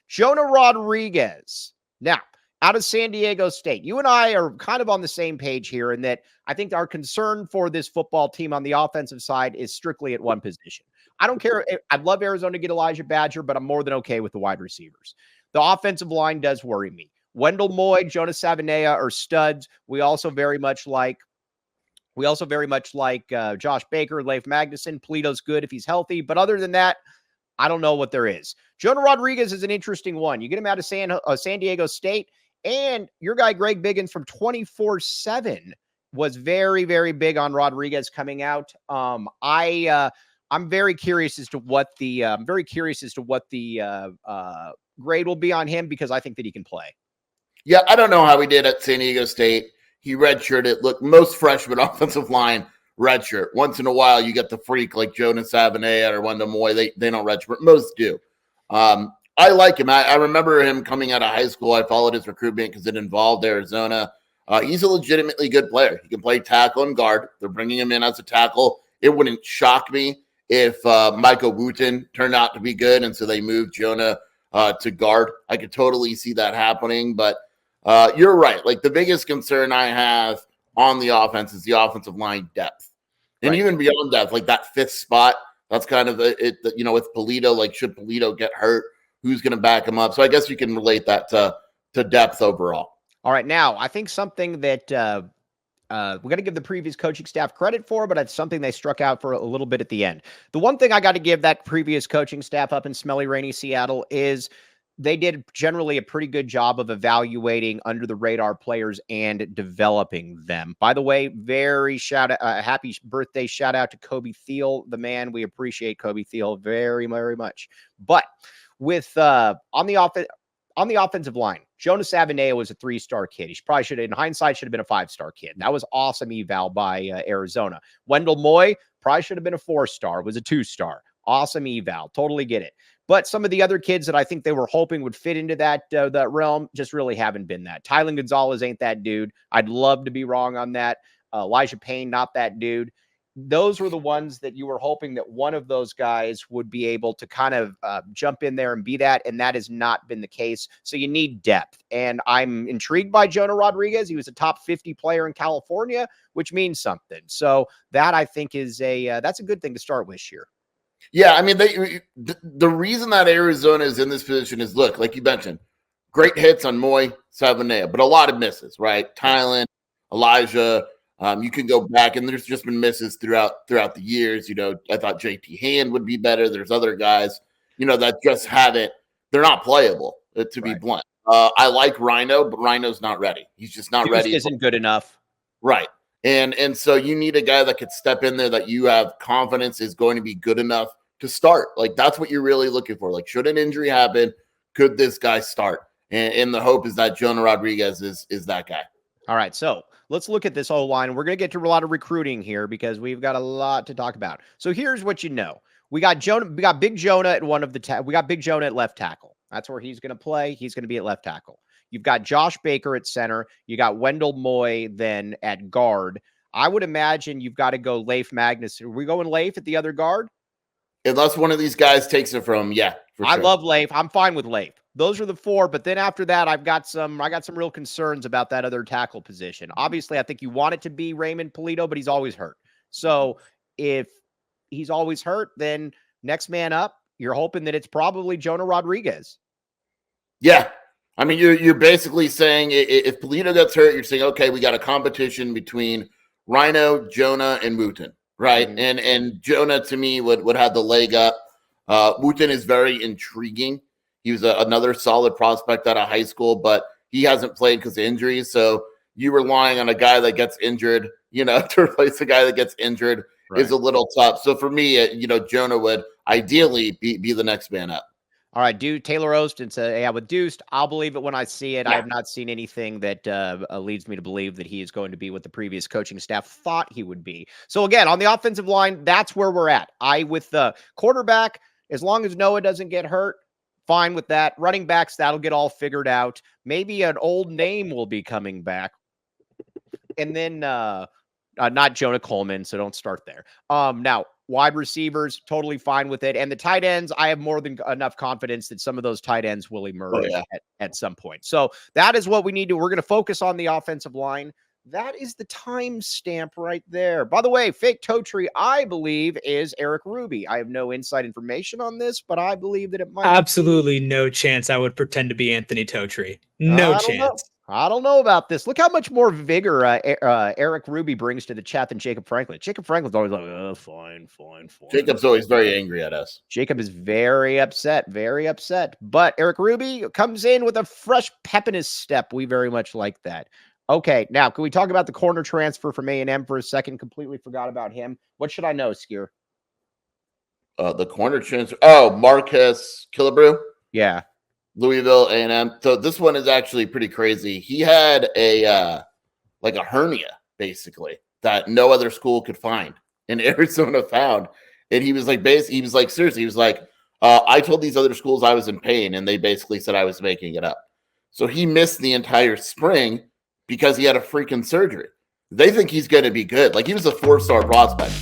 Jonah Rodriguez. Now, out of San Diego State, you and I are kind of on the same page here in that I think our concern for this football team on the offensive side is strictly at one position. I don't care. I'd love Arizona to get Elijah Badger, but I'm more than okay with the wide receivers. The offensive line does worry me. Wendell Moy, Jonas Savanea are studs. We also very much like Josh Baker, Leif Magnuson. Polito's good if he's healthy, but other than that, I don't know what there is. Jonah Rodriguez is an interesting one. You get him out of San Diego State, and your guy Greg Biggins from 24/7 was very, very big on Rodriguez coming out. I'm very curious as to what the grade will be on him because I think that he can play. Yeah, I don't know how he did at San Diego State. He redshirted. Look, most freshman offensive line redshirt. Once in a while, you get the freak like Jonas Savanea or Wendell Moy. They don't redshirt. Most do. I like him. I remember him coming out of high school. I followed his recruitment because it involved Arizona. He's a legitimately good player. He can play tackle and guard. They're bringing him in as a tackle. It wouldn't shock me if Michael Wooten turned out to be good, and so they moved Jonah to guard. I could totally see that happening, but you're right. Like, the biggest concern I have on the offense is the offensive line depth. And even beyond depth, like that fifth spot, that's kind of with Polito, like, should Polito get hurt, who's going to back him up? So I guess you can relate that to depth overall. All right. Now, I think something that we're going to give the previous coaching staff credit for, but it's something they struck out for a little bit at the end. The one thing I got to give that previous coaching staff up in smelly, rainy Seattle is they did generally a pretty good job of evaluating under the radar players and developing them. By the way, happy birthday shout out to Kobe Thiel, the man. We appreciate Kobe Thiel very, very much. But with on the offensive line, Jonas Savanea was a 3-star kid. He probably should have, in hindsight, should have been a 5-star kid. That was awesome eval by Arizona. Wendell Moy probably should have been a 4-star, was a 2-star. Awesome eval. Totally get it. But some of the other kids that I think they were hoping would fit into that realm just really haven't been that. Tylen Gonzalez ain't that dude. I'd love to be wrong on that. Elijah Payne, not that dude. Those were the ones that you were hoping that one of those guys would be able to kind of jump in there and be that, and that has not been the case. So you need depth. And I'm intrigued by Jonah Rodriguez. He was a top 50 player in California, which means something. So that, I think, is that's a good thing to start with here. Yeah, I mean, the reason that Arizona is in this position is, look, like you mentioned, great hits on Moy, Savanea, but a lot of misses, right? Tylen, Elijah, you can go back, and there's just been misses throughout the years. I thought JT Hand would be better. There's other guys, that just haven't. They're not playable, to be blunt. I like Rhino, but Rhino's not ready. He's just not ready. Isn't good enough. Right. And so you need a guy that could step in there that you have confidence is going to be good enough to start. Like, that's what you're really looking for. Like, should an injury happen, could this guy start? And the hope is that Jonah Rodriguez is that guy. All right, so let's look at this O-line. We're going to get to a lot of recruiting here because we've got a lot to talk about. So here's what you know. We got Big Jonah at we got Big Jonah at left tackle. That's where he's going to play. He's going to be at left tackle. You've got Josh Baker at center. You got Wendell Moy then at guard. I would imagine you've got to go Leif Magnuson. Are we going Leif at the other guard? Unless one of these guys takes it from him, yeah. For sure. I love Leif. I'm fine with Leif. Those are the four, but then after that, I got some real concerns about that other tackle position. Obviously, I think you want it to be Raymond Polito, but he's always hurt. So if he's always hurt, then next man up, you're hoping that it's probably Jonah Rodriguez. Yeah. I mean, you're basically saying if Polito gets hurt, you're saying, okay, we got a competition between Rhino, Jonah, and Wooten, right? Mm-hmm. And Jonah, to me, would have the leg up. Wooten is very intriguing. He was another solid prospect out of high school, but he hasn't played because of injuries. So you relying on a guy that gets injured, to replace a guy that gets injured is a little tough. So for me, Jonah would ideally be the next man up. All right, dude. Taylor Ostin said, yeah, with Deuced, I'll believe it when I see it. Yeah. I have not seen anything that leads me to believe that he is going to be what the previous coaching staff thought he would be. So again, on the offensive line, that's where we're at. With the quarterback, as long as Noah doesn't get hurt, fine with that. Running backs, that'll get all figured out. Maybe an old name will be coming back. And then not Jonah Coleman, so don't start there. Now, Wide receivers, totally fine with it. And the tight ends, I have more than enough confidence that some of those tight ends will emerge at some point. So that is what we need to. We're going to focus on the offensive line. That is the timestamp right there. By the way, fake toe tree, I believe, is Eric Ruby. I have no inside information on this, but I believe that it might absolutely no chance I would pretend to be Anthony Totri. No chance. I don't know about this. Look how much more vigor Eric Ruby brings to the chat than Jacob Franklin. Jacob Franklin's always like, oh, fine. Jacob's always very angry at us. Jacob is very upset. But Eric Ruby comes in with a fresh pep in his step. We very much like that. Okay, now, can we talk about the corner transfer from A&M for a second? Completely forgot about him. What should I know, Skier? The corner transfer. Oh, Marcus Killebrew? Yeah. Louisville A&M. So this one is actually pretty crazy. He had a hernia, basically, that no other school could find, and Arizona found. And he was like, seriously, he was like, I told these other schools I was in pain, and they basically said I was making it up. So he missed the entire spring because he had a freaking surgery. They think he's going to be good. Like, he was a 4-star prospect.